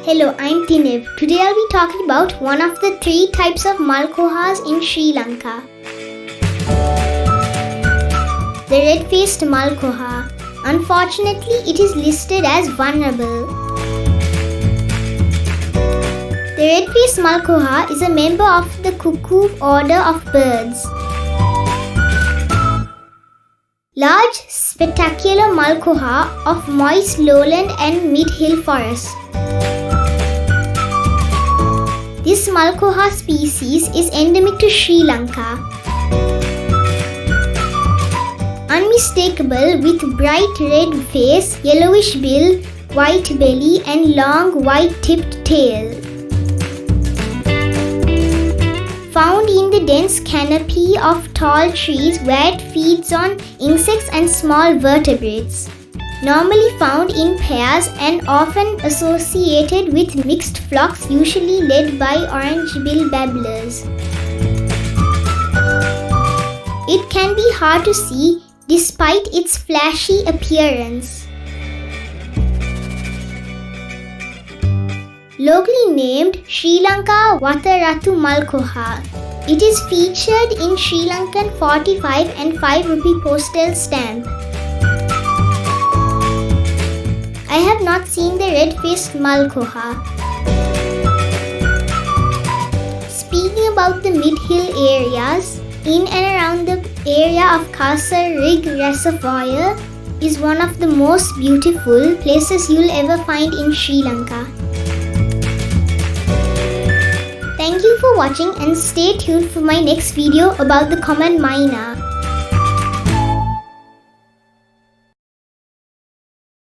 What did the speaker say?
Hello, I'm Thinev. Today I'll be talking about one of the 3 types of MALKOHAs in Sri Lanka. The red-faced MALKOHA. Unfortunately, it is listed as vulnerable. The red-faced MALKOHA is a member of the cuckoo order of birds. Large, spectacular MALKOHA of moist lowland and mid-hill forest. This MALKOHA species is endemic to Sri Lanka. Unmistakable with bright red face, yellowish bill, white belly and long white-tipped tail. Found in the dense canopy of tall trees where it feeds on insects and small vertebrates. Normally found in pairs and often associated with mixed flocks usually led by Orange-billed Babblers. It can be hard to see despite its flashy appearance. Locally named Sri Lanka rathu MALKOHA. It is featured in Sri Lankan 45 and 5 rupee postal stamp. I have not seen the red-faced MALKOHA. Speaking about the mid-hill areas, in and around the area of Kasar Rig Reservoir is one of the most beautiful places you'll ever find in Sri Lanka. Thank you for watching and stay tuned for my next video about the common myna.